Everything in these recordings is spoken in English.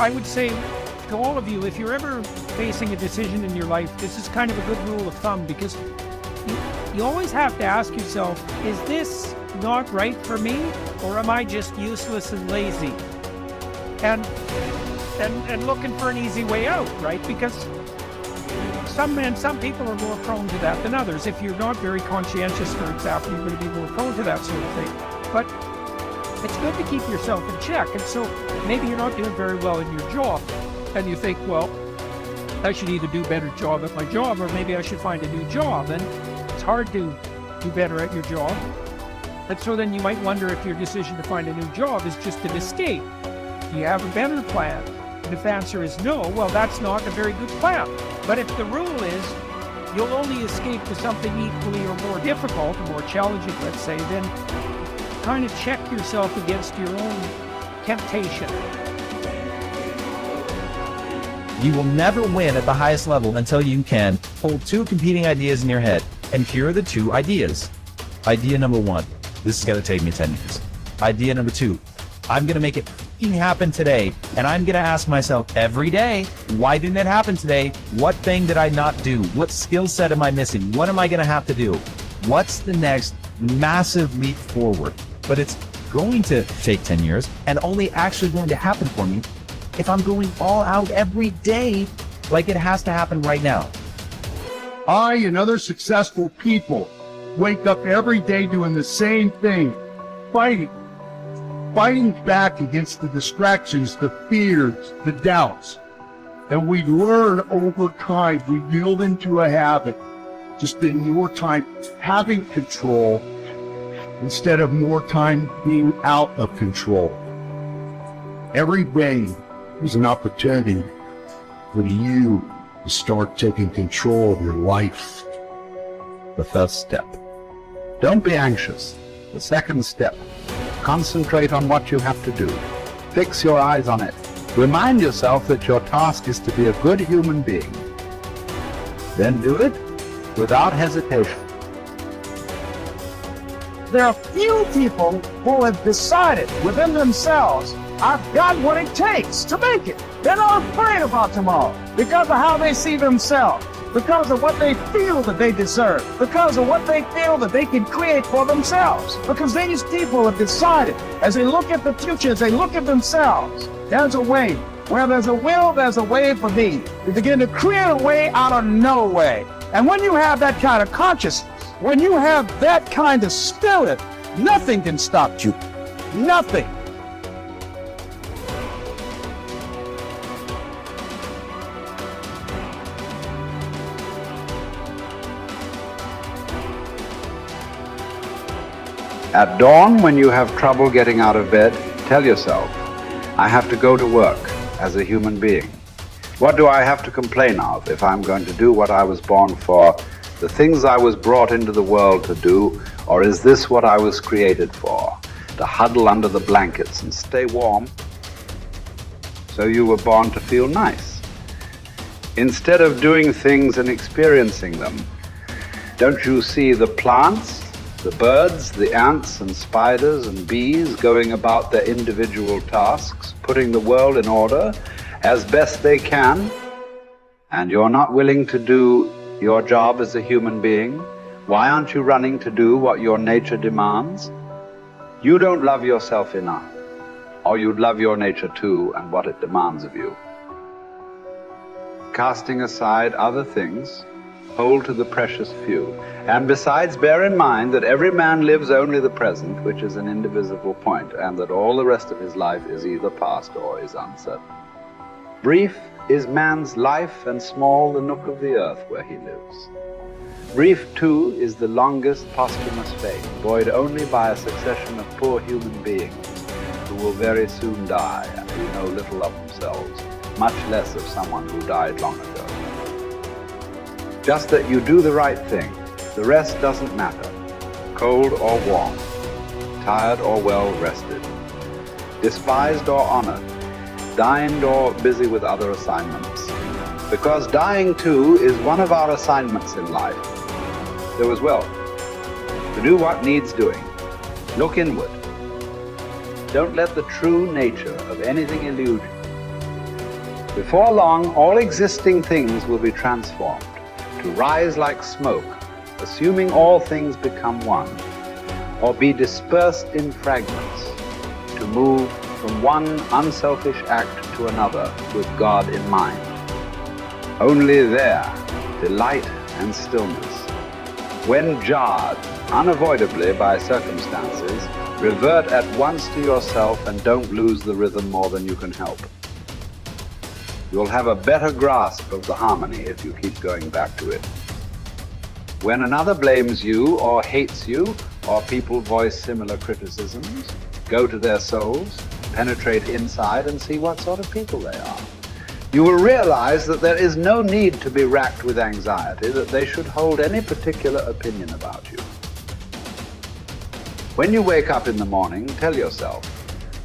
I would say to all of you, if you're ever facing a decision in your life, this is kind of a good rule of thumb, because you always have to ask yourself, is this not right for me, or am I just useless and lazy? And looking for an easy way out, right? Because some people are more prone to that than others. If you're not very conscientious, for example, you're going to be more prone to that sort of thing. But it's good to keep yourself in check. And so maybe you're not doing very well in your job, and you think, well, I should either do a better job at my job, or maybe I should find a new job. And it's hard to do better at your job. And so then you might wonder if your decision to find a new job is just an escape. Do you have a better plan? And if the answer is no, well, that's not a very good plan. But if the rule is you'll only escape to something equally or more difficult, or more challenging, let's say, then kind of check yourself against your own temptation. You will never win at the highest level until you can hold two competing ideas in your head. And here are the two ideas. Idea number one, this is going to take me 10 years. Idea number two, I'm going to make it happen today. And I'm going to ask myself every day, why didn't it happen today? What thing did I not do? What skill set am I missing? What am I going to have to do? What's the next massive leap forward? But it's going to take 10 years and only actually going to happen for me if I'm going all out every day, like it has to happen right now. I and other successful people wake up every day doing the same thing, fighting back against the distractions, the fears, the doubts. And we learn over time, we build into a habit to spend more time having control instead of more time being out of control. Every day is an opportunity for you to start taking control of your life. The first step. Don't be anxious. The second step. Concentrate on what you have to do. Fix your eyes on it. Remind yourself that your task is to be a good human being. Then do it without hesitation. There are few people who have decided within themselves, I've got what it takes to make it. They're not afraid about tomorrow because of how they see themselves, because of what they feel that they deserve, because of what they feel that they can create for themselves. Because these people have decided, as they look at the future, as they look at themselves, there's a way. Where there's a will, there's a way for me. You begin to create a way out of no way. And when you have that kind of consciousness, when you have that kind of spirit, nothing can stop you. Nothing. At dawn, when you have trouble getting out of bed, tell yourself, I have to go to work as a human being. What do I have to complain of if I'm going to do what I was born for, the things I was brought into the world to do, or is this what I was created for? To huddle under the blankets and stay warm? So you were born to feel nice. Instead of doing things and experiencing them, don't you see the plants, the birds, the ants and spiders and bees going about their individual tasks, putting the world in order as best they can? And you're not willing to do your job as a human being? Why aren't you running to do what your nature demands? You don't love yourself enough, or you'd love your nature too and what it demands of you. Casting aside other things, hold to the precious few. And besides, bear in mind that every man lives only the present, which is an indivisible point, and that all the rest of his life is either past or is uncertain. Brief is man's life, and small the nook of the earth where he lives. Brief, too, is the longest posthumous fame, buoyed only by a succession of poor human beings who will very soon die and who know little of themselves, much less of someone who died long ago. Just that you do the right thing. The rest doesn't matter, cold or warm, tired or well rested, despised or honored, dined or busy with other assignments. Because dying too is one of our assignments in life. So as well, to do what needs doing, look inward. Don't let the true nature of anything elude you. Before long, all existing things will be transformed, to rise like smoke, assuming all things become one, or be dispersed in fragments, to move from one unselfish act to another with God in mind. Only there, delight and stillness. When jarred, unavoidably by circumstances, revert at once to yourself and don't lose the rhythm more than you can help. You'll have a better grasp of the harmony if you keep going back to it. When another blames you or hates you, or people voice similar criticisms, go to their souls, penetrate inside and see what sort of people they are. You will realize that there is no need to be racked with anxiety that they should hold any particular opinion about you. When you wake up in the morning, tell yourself,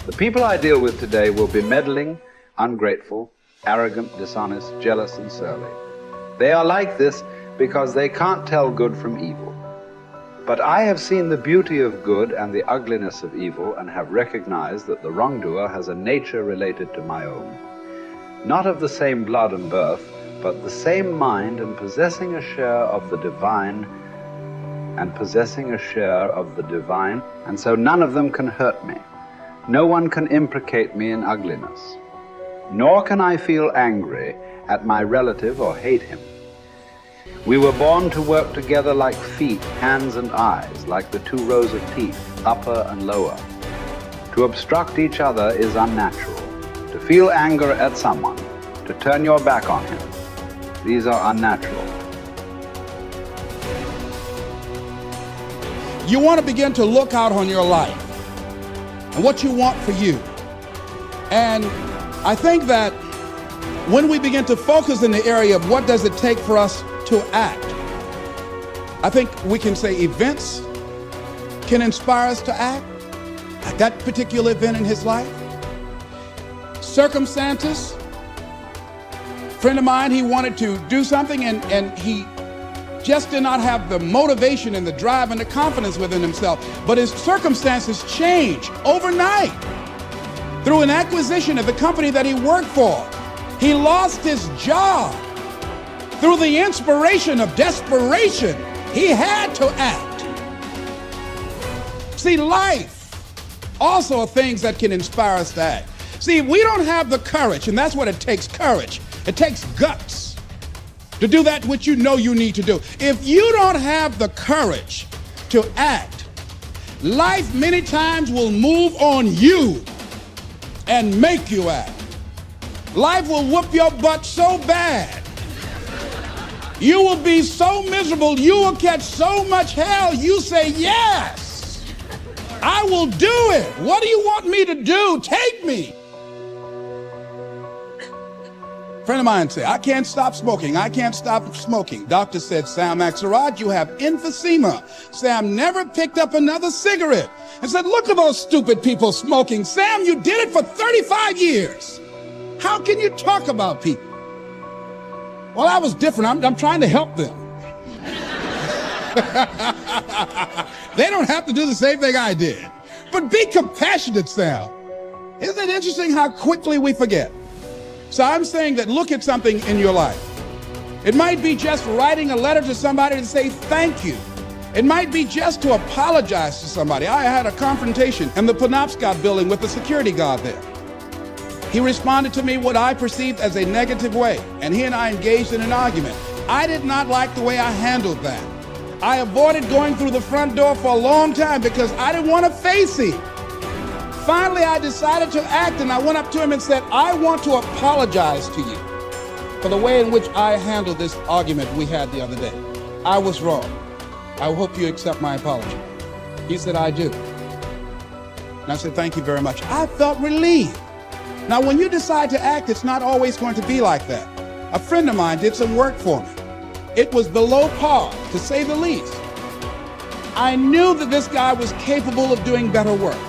the people I deal with today will be meddling, ungrateful, arrogant, dishonest, jealous, and surly. They are like this because they can't tell good from evil. But I have seen the beauty of good and the ugliness of evil and have recognized that the wrongdoer has a nature related to my own. Not of the same blood and birth, but the same mind and possessing a share of the divine, and so none of them can hurt me. No one can implicate me in ugliness. Nor can I feel angry at my relative or hate him. We were born to work together like feet, hands, and eyes, like the two rows of teeth, upper and lower. To obstruct each other is unnatural. To feel anger at someone, to turn your back on him, these are unnatural. You want to begin to look out on your life and what you want for you. And I think that when we begin to focus in the area of what does it take for us to act, I think we can say events can inspire us to act, like that particular event in his life. Circumstances. A friend of mine, he wanted to do something and he just did not have the motivation and the drive and the confidence within himself. But his circumstances changed overnight through an acquisition of the company that he worked for. He lost his job. Through the inspiration of desperation, he had to act. See, life also are things that can inspire us to act. See, we don't have the courage, and that's what it takes, courage. It takes guts to do that which you know you need to do. If you don't have the courage to act, life many times will move on you and make you act. Life will whoop your butt so bad. You will be so miserable, you will catch so much hell, you say, yes, I will do it. What do you want me to do? Take me. A friend of mine said, I can't stop smoking. I can't stop smoking. Doctor said, Sam Axelrod, you have emphysema. Sam never picked up another cigarette and said, look at those stupid people smoking. Sam, you did it for 35 years. How can you talk about people? Well, I was different. I'm trying to help them. They don't have to do the same thing I did. But be compassionate, Sam. Isn't it interesting how quickly we forget? So I'm saying that look at something in your life. It might be just writing a letter to somebody to say thank you. It might be just to apologize to somebody. I had a confrontation in the Penobscot building with the security guard there. He responded to me what I perceived as a negative way, and he and I engaged in an argument. I did not like the way I handled that. I avoided going through the front door for a long time because I didn't want to face him. Finally, I decided to act, and I went up to him and said, I want to apologize to you for the way in which I handled this argument we had the other day. I was wrong. I hope you accept my apology. He said, I do. And I said, thank you very much. I felt relieved. Now, when you decide to act, it's not always going to be like that. A friend of mine did some work for me. It was below par, to say the least. I knew that this guy was capable of doing better work.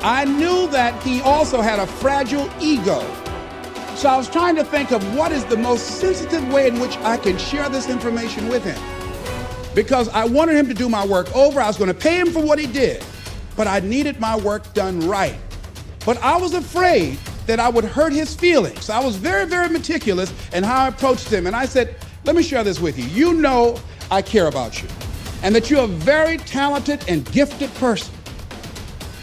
I knew that he also had a fragile ego. So I was trying to think of what is the most sensitive way in which I can share this information with him. Because I wanted him to do my work over. I was going to pay him for what he did, but I needed my work done right. But I was afraid that I would hurt his feelings. I was very, very meticulous in how I approached him. And I said, let me share this with you. You know I care about you, and that you're a very talented and gifted person.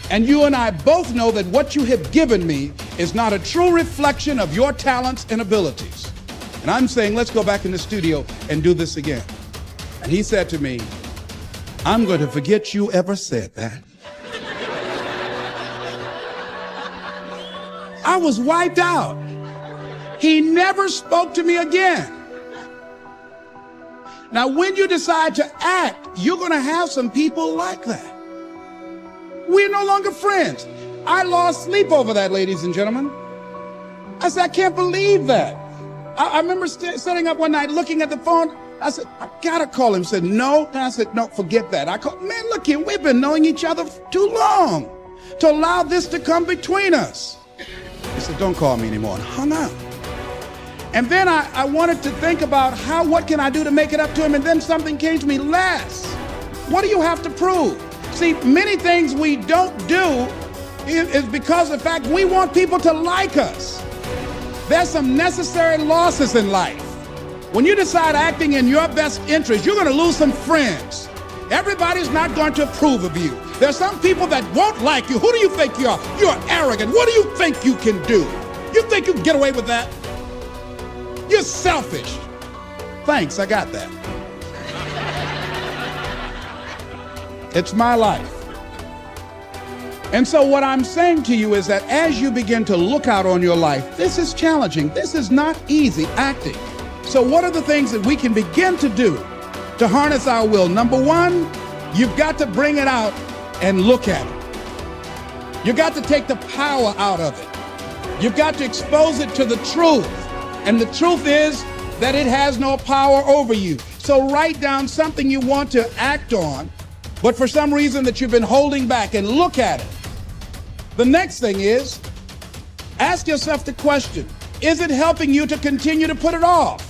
And you and I both know that what you have given me is not a true reflection of your talents and abilities. And I'm saying, let's go back in the studio and do this again. And he said to me, I'm going to forget you ever said that. I was wiped out. He never spoke to me again. Now, when you decide to act, you're going to have some people like that. We're no longer friends. I lost sleep over that, ladies and gentlemen. I said, I can't believe that. I remember sitting up one night looking at the phone. I said, I gotta call him. He said, no. And I said, no, forget that. I called, man, look here, we've been knowing each other for too long to allow this to come between us. He said, don't call me anymore, and hung up. And then I wanted to think about what can I do to make it up to him? And then something came to me, Les, what do you have to prove? See, many things we don't do is because of the fact we want people to like us. There's some necessary losses in life. When you decide acting in your best interest, you're going to lose some friends. Everybody's not going to approve of you. There's some people that won't like you. Who do you think you are? You're arrogant. What do you think you can do? You think you can get away with that? You're selfish. Thanks, I got that. It's my life. And so what I'm saying to you is that as you begin to look out on your life, this is challenging. This is not easy acting. So what are the things that we can begin to do to harness our will? Number one, you've got to bring it out and look at it. You've got to take the power out of it. You've got to expose it to the truth. And the truth is that it has no power over you. So write down something you want to act on, but for some reason that you've been holding back, and look at it. The next thing is, ask yourself the question, is it helping you to continue to put it off?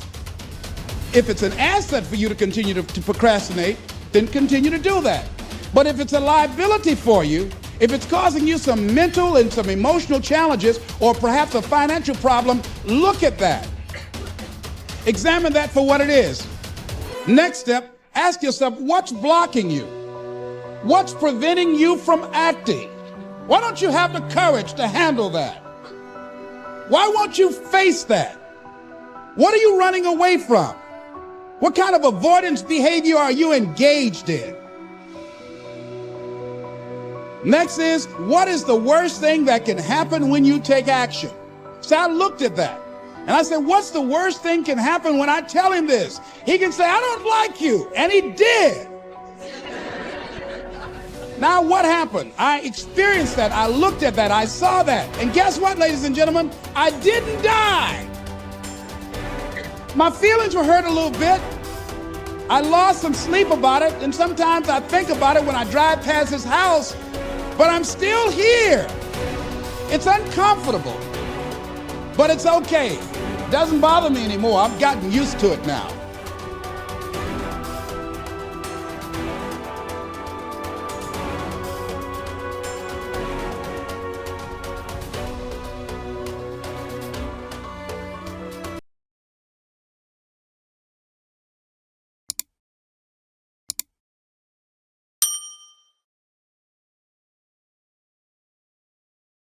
If it's an asset for you to continue to procrastinate, then continue to do that. But if it's a liability for you, if it's causing you some mental and some emotional challenges, or perhaps a financial problem, look at that. Examine that for what it is. Next step, ask yourself, what's blocking you? What's preventing you from acting? Why don't you have the courage to handle that? Why won't you face that? What are you running away from? What kind of avoidance behavior are you engaged in? Next is, what is the worst thing that can happen when you take action? So I looked at that and I said, what's the worst thing can happen when I tell him this? He can say, I don't like you. And he did. Now what happened? I experienced that. I looked at that. I saw that. And guess what, ladies and gentlemen? I didn't die. My feelings were hurt a little bit. I lost some sleep about it. And sometimes I think about it when I drive past his house, but I'm still here. It's uncomfortable, but it's okay. It doesn't bother me anymore. I've gotten used to it now.